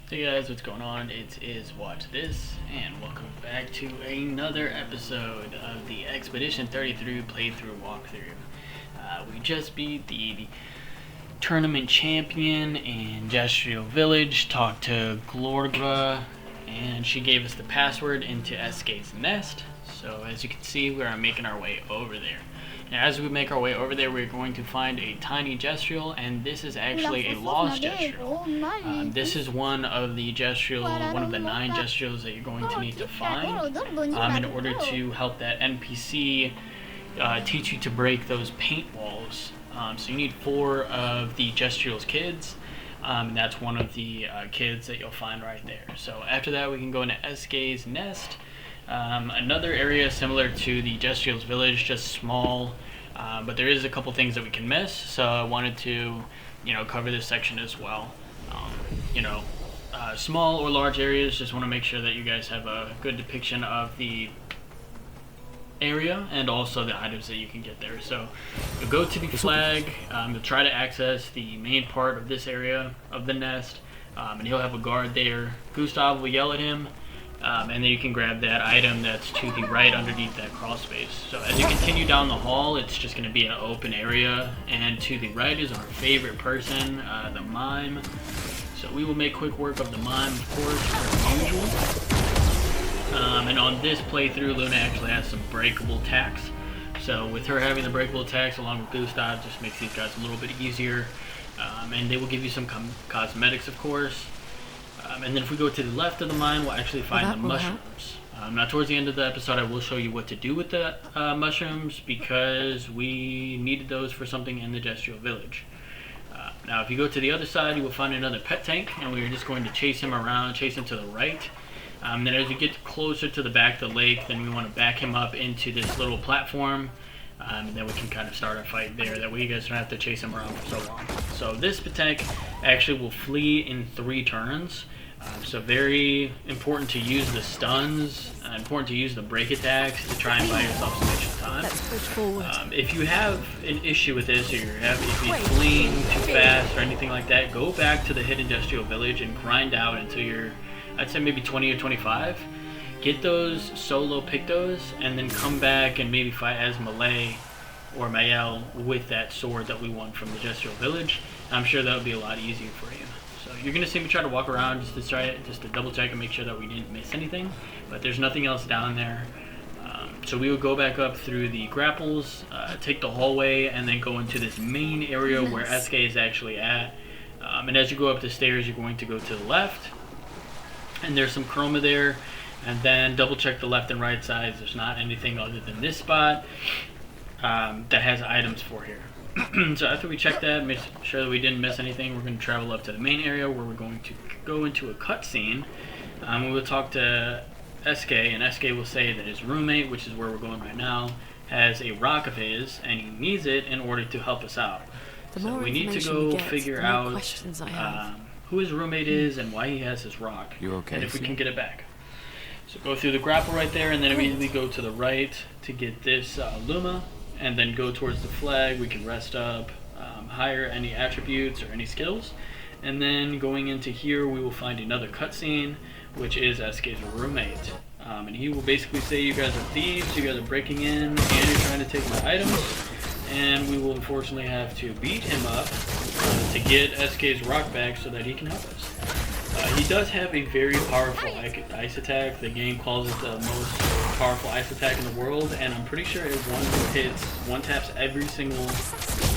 Hey guys, what's going on? It is Watch This, and welcome back to another episode of the Expedition 33 playthrough walkthrough. We just beat the tournament champion in Gestural Village, talked to Glorgra, and she gave us the password into Esquie's nest. So as you can see, we are making our way over there. Now, as we make our way over there, we're going to find a tiny gestural, and this is actually a lost gestural. This is one of the gestural, one of the 9 gestuals that you're going to need to find in order to help that NPC teach you to break those paint walls. So you need 4 of the gestual's kids, and that's one of the kids that you'll find right there. So after that, we can go into Esquie's nest. Another area similar to the Gestual's village, just small, but there is a couple things that we can miss, so I wanted to, cover this section as well. Small or large areas, just want to make sure that you guys have a good depiction of the area and also the items that you can get there. So you'll go to the flag to try to access the main part of this area of the nest, and he'll have a guard there. Gustav will yell at him. And then you can grab that item that's to the right underneath that crawl space. So as you continue down the hall, it's just going to be an open area, and to the right is our favorite person, the mime. So we will make quick work of the mime, of course, as usual. And on this playthrough, Luna actually has some breakable attacks. So with her having the breakable attacks along with Gustav, just makes these guys a little bit easier. And they will give you some cosmetics, of course. And then if we go to the left of the mine, we'll actually find the mushrooms. Now towards the end of the episode, I will show you what to do with the mushrooms, because we needed those for something in the Gestual village. Now if you go to the other side, you will find another pet tank, and we're just going to chase him around, chase him to the right. Then as we get closer to the back of the lake, then we want to back him up into this little platform. And then we can kind of start our fight there. That way you guys don't have to chase him around for so long. So this tank actually will flee in 3 turns. So very important to use the stuns, important to use the break attacks to try and buy yourself some extra time. If you have an issue with this, or if you're fleeing too fast or anything like that, go back to the hidden Gestual village and grind out until you're, I'd say maybe 20 or 25. Get those solo pictos, and then come back and maybe fight as Malay or Mael with that sword that we won from the Gestual village. I'm sure that would be a lot easier for you. So you're going to see me try to walk around just to double check and make sure that we didn't miss anything, but there's nothing else down there. So we will go back up through the grapples, take the hallway, and then go into this main area where Esquie is actually at. And as you go up the stairs, you're going to go to the left, and there's some chroma there. And then double check the left and right sides. There's not anything other than this spot that has items for here. So after we check that, make sure that we didn't miss anything, we're going to travel up to the main area where we're going to go into a cutscene. We will talk to Esquie, and Esquie will say that his roommate, which is where we're going right now, has a rock of his, and he needs it in order to help us out. So we need to go figure out who his roommate is and why he has his rock, and if we can get it back. So go through the grapple right there, and then immediately go to the right to get this Luma, and then go towards the flag. We can rest up, hire any attributes or any skills, and then going into here we will find another cutscene, which is Esquie's roommate. And he will basically say, you guys are thieves, you guys are breaking in, and you're trying to take my items, and we will unfortunately have to beat him up to get Esquie's rock back so that he can help us. He does have a very powerful ice attack. The game calls it the most powerful ice attack in the world, and I'm pretty sure it one taps every single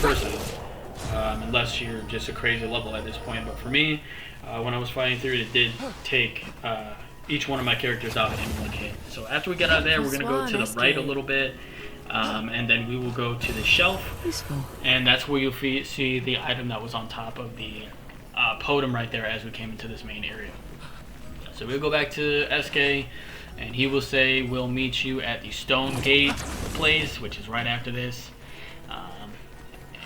person, unless you're just a crazy level at this point. But for me, when I was fighting through it, did take each one of my characters out in one hit. So after we get out of there, we're going to go to the right a little bit, and then we will go to the shelf, and that's where you'll see the item that was on top of the podium right there as we came into this main area. So we'll go back to Esquie, and he will say we'll meet you at the stone gate place, which is right after this.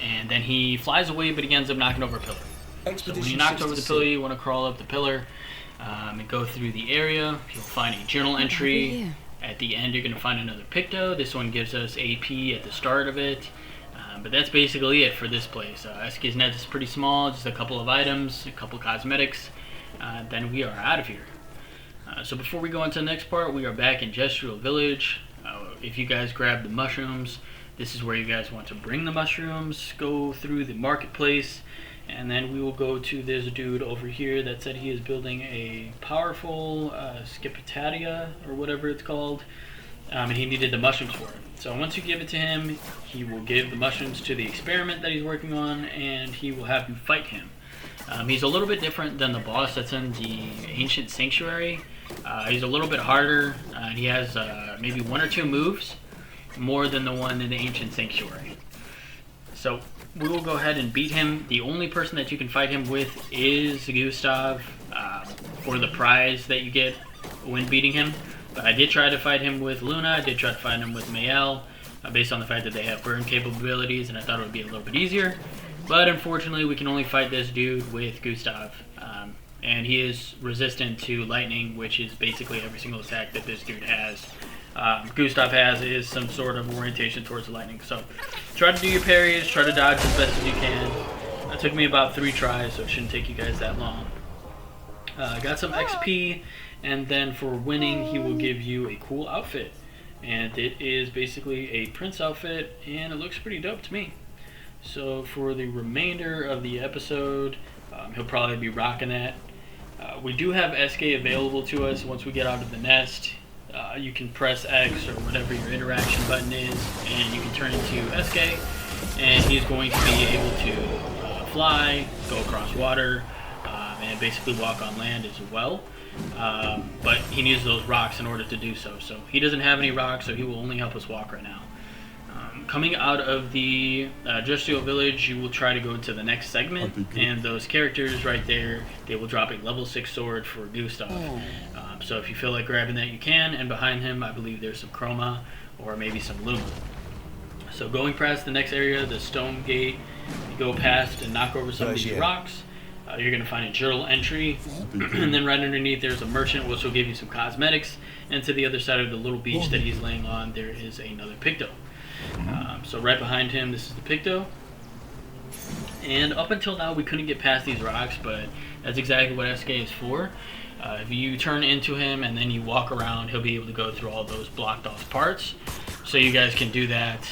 And then he flies away, but he ends up knocking over a pillar. So when he knocks over the pillar, you want to crawl up the pillar and go through the area. You'll find a journal entry. At the end, you're going to find another picto. This one gives us AP at the start of it. But that's basically it for this place. Esquie's net is pretty small, just a couple of items, a couple cosmetics, then we are out of here. So before we go on to the next part, we are back in Gestural Village. If you guys grab the mushrooms, this is where you guys want to bring the mushrooms, go through the marketplace, and then we will go to this dude over here that said he is building a powerful Skipitaria, or whatever it's called, and he needed the mushrooms for it. So once you give it to him, he will give the mushrooms to the experiment that he's working on, and he will have you fight him. He's a little bit different than the boss that's in the Ancient Sanctuary. He's a little bit harder, and he has maybe 1 or 2 moves more than the one in the Ancient Sanctuary. So we will go ahead and beat him. The only person that you can fight him with is Gustav for the prize that you get when beating him. But I did try to fight him with Luna, I did try to fight him with Mayel, based on the fact that they have burn capabilities, and I thought it would be a little bit easier. But unfortunately, we can only fight this dude with Gustav. And he is resistant to lightning, which is basically every single attack that this dude has. Gustav has is some sort of orientation towards lightning. So try to do your parries, try to dodge as best as you can. That took me about 3 tries, so it shouldn't take you guys that long. Got some XP, and then for winning, he will give you a cool outfit. And it is basically a prince outfit, and it looks pretty dope to me. So for the remainder of the episode, he'll probably be rocking that. We do have Esquie available to us once we get out of the nest. You can press X or whatever your interaction button is, and you can turn into Esquie, and he's going to be able to fly, go across water, and basically walk on land as well. But he needs those rocks in order to do so. So he doesn't have any rocks, so he will only help us walk right now. Coming out of the Gestural Village, you will try to go to the next segment, and those characters right there, they will drop a level 6 sword for Gustav. So if you feel like grabbing that, you can, and behind him, I believe there's some Chroma, or maybe some Luma. So going past the next area, the stone gate, you go past and knock over some of these rocks. You're going to find a journal entry, and then right underneath there's a merchant, which will give you some cosmetics, and to the other side of the little beach that he's laying on, there is another Picto. So right behind him, this is the Picto. And up until now, we couldn't get past these rocks, but that's exactly what Esquie is for. If you turn into him and then you walk around, he'll be able to go through all those blocked off parts. So you guys can do that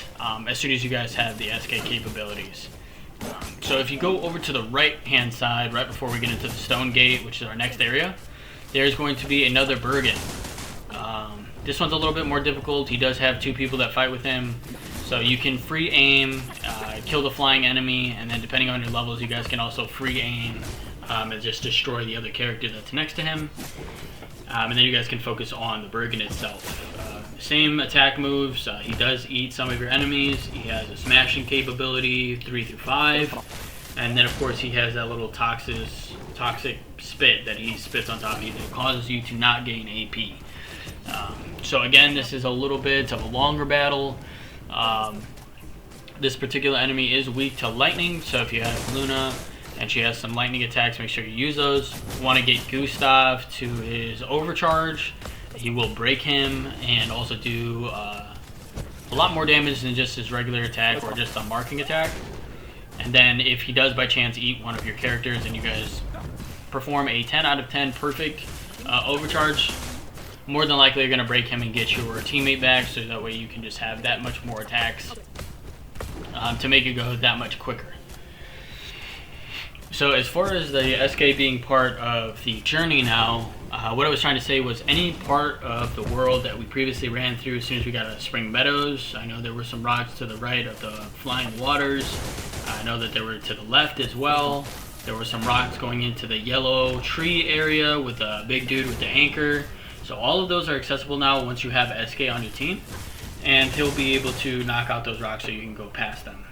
as soon as you guys have the Esquie capabilities. So if you go over to the right hand side, right before we get into the stone gate, which is our next area, there's going to be another Bergen. This one's a little bit more difficult. He does have 2 people that fight with him. So you can free aim, kill the flying enemy, and then depending on your levels, you guys can also free aim and just destroy the other character that's next to him. And then you guys can focus on the Bergen itself. Same attack moves. He does eat some of your enemies. He has a smashing capability, 3 through 5. And then of course he has that little toxic spit that he spits on top of you that causes you to not gain AP. So again, this is a little bit of a longer battle. This particular enemy is weak to lightning, so if you have Luna and she has some lightning attacks, make sure you use those. You want to get Gustav to his overcharge. He will break him and also do a lot more damage than just his regular attack or just a marking attack. And then if he does by chance eat one of your characters and you guys perform a 10 out of 10 perfect overcharge, more than likely you're going to break him and get your teammate back, so that way you can just have that much more attacks to make it go that much quicker. So as far as the Esquie being part of the journey now, what I was trying to say was any part of the world that we previously ran through as soon as we got to Spring Meadows, I know there were some rocks to the right of the Flying Waters. I know that there were to the left as well. There were some rocks going into the yellow tree area with a big dude with the anchor. So all of those are accessible now once you have Esquie on your team, and he'll be able to knock out those rocks so you can go past them.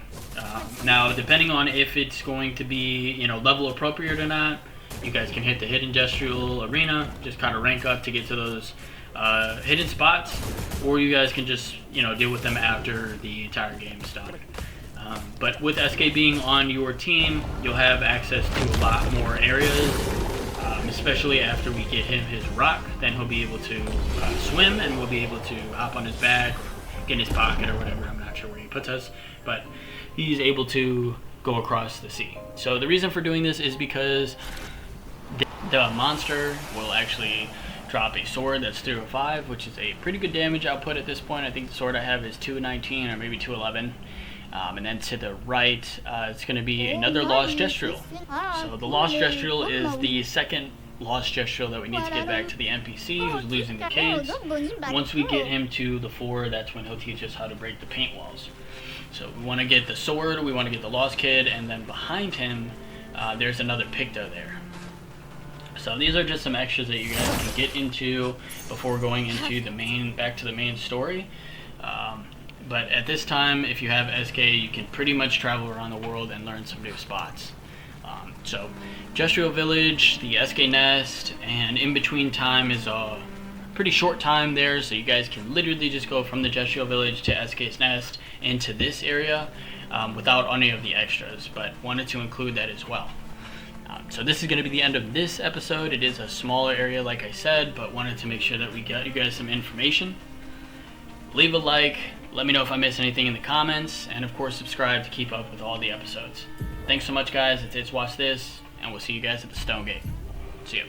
Now, depending on if it's going to be, level appropriate or not, you guys can hit the hidden gestural arena, just kind of rank up to get to those hidden spots, or you guys can just, deal with them after the entire game's done. But with Esquie being on your team, you'll have access to a lot more areas. Especially after we get him his rock, then he'll be able to swim, and we'll be able to hop on his back or get in his pocket or whatever. I'm not sure where he puts us, but he's able to go across the sea. So the reason for doing this is because The monster will actually drop a sword that's 305, which is a pretty good damage output at this point. I think the sword I have is 219 or maybe 211. And then to the right, it's going to be another Lost Gestural. So the Lost Gestural is the second Lost Gestural that we need to get back to the NPC who's losing the caves. Once we get him to the 4, that's when he'll teach us how to break the paint walls. So we want to get the sword, we want to get the Lost Kid, and then behind him, there's another Picto there. So these are just some extras that you guys can get into before going into the back to the main story. But at this time, if you have Esquie, you can pretty much travel around the world and learn some new spots. So Gestural Village, the Esquie Nest, and in between time is a pretty short time there, so you guys can literally just go from the Gestural Village to Esquie's Nest into this area without any of the extras, but wanted to include that as well. So this is going to be the end of this episode. It is a smaller area, like I said, but wanted to make sure that we got you guys some information. Leave a like, let me know if I missed anything in the comments, and of course subscribe to keep up with all the episodes. Thanks so much, guys. It's Watch This, and we'll see you guys at the Stone Gate. See ya.